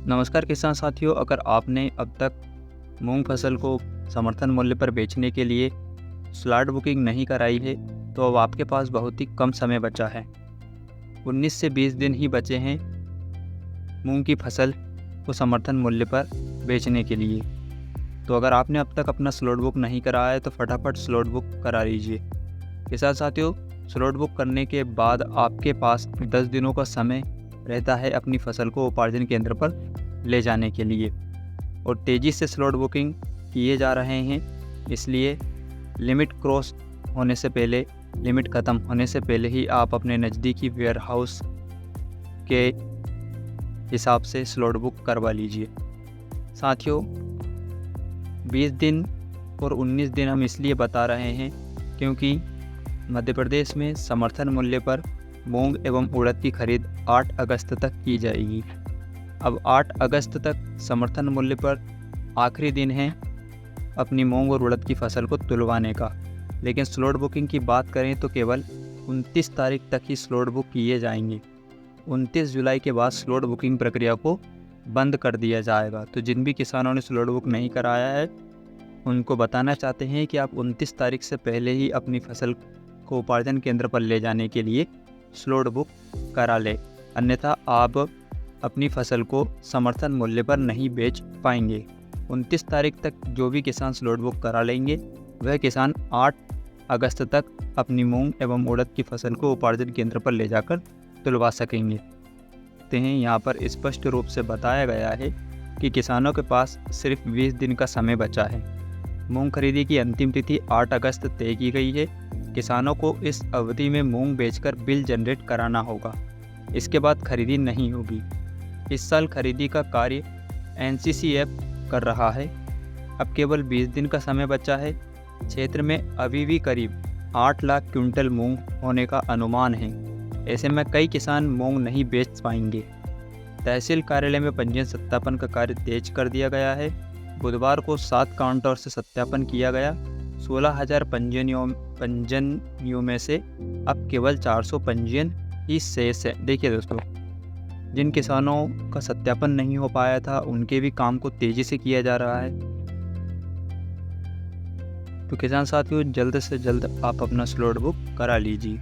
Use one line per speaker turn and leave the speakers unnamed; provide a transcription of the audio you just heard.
नमस्कार किसान साथियों, अगर आपने अब तक मूंग फसल को समर्थन मूल्य पर बेचने के लिए स्लॉट बुकिंग नहीं कराई है तो अब आपके पास बहुत ही कम समय बचा है। 19 से 20 दिन ही बचे हैं मूंग की फसल को समर्थन मूल्य पर बेचने के लिए। तो अगर आपने अब तक अपना स्लॉट बुक नहीं कराया है तो फटाफट स्लॉट बुक करा लीजिए। किसान साथियों, स्लॉट बुक करने के बाद आपके पास 10 दिनों का समय रहता है अपनी फसल को उपार्जन केंद्र पर ले जाने के लिए, और तेज़ी से स्लॉट बुकिंग किए जा रहे हैं। इसलिए लिमिट क्रॉस होने से पहले, लिमिट ख़त्म होने से पहले ही आप अपने नज़दीकी वेयर हाउस के हिसाब से स्लॉट बुक करवा लीजिए। साथियों, 20 दिन और 19 दिन हम इसलिए बता रहे हैं क्योंकि मध्य प्रदेश में समर्थन मूल्य पर मूंग एवं उड़द की खरीद 8 अगस्त तक की जाएगी। अब 8 अगस्त तक समर्थन मूल्य पर आखिरी दिन है अपनी मूंग और उड़द की फसल को तुलवाने का, लेकिन स्लॉट बुकिंग की बात करें तो केवल 29 तारीख तक ही स्लॉट बुक किए जाएंगे। 29 जुलाई के बाद स्लॉट बुकिंग प्रक्रिया को बंद कर दिया जाएगा। तो जिन भी किसानों ने स्लॉट बुक नहीं कराया है उनको बताना चाहते हैं कि आप 29 तारीख से पहले ही अपनी फसल को उपार्जन केंद्र पर ले जाने के लिए स्लॉट बुक करा लें, अन्यथा आप अपनी फसल को समर्थन मूल्य पर नहीं बेच पाएंगे। 29 तारीख तक जो भी किसान स्लॉट बुक करा लेंगे वह किसान 8 अगस्त तक अपनी मूंग एवं उड़द की फसल को उपार्जन केंद्र पर ले जाकर तुलवा सकेंगे। देखते हैं, यहाँ पर स्पष्ट रूप से बताया गया है कि किसानों के पास सिर्फ 20 दिन का समय बचा है। मूंग खरीदी की अंतिम तिथि 8 अगस्त तय की गई है। किसानों को इस अवधि में मूंग बेचकर बिल जनरेट कराना होगा। इसके बाद खरीदी नहीं होगी। इस साल खरीदी का कार्य NCCF कर रहा है। अब केवल 20 दिन का समय बचा है। क्षेत्र में अभी भी करीब 8 लाख क्विंटल मूंग होने का अनुमान है। ऐसे में कई किसान मूंग नहीं बेच पाएंगे। तहसील कार्यालय में पंजीयन सत्यापन का कार्य तेज कर दिया गया है। बुधवार को 7 काउंटर से सत्यापन किया गया। 16,000 पंजीयनियों में से अब केवल 400 पंजीयन ही शेष है। देखिए दोस्तों, जिन किसानों का सत्यापन नहीं हो पाया था उनके भी काम को तेज़ी से किया जा रहा है। तो किसान साथियों, जल्द से जल्द आप अपना स्लॉट बुक करा लीजिए।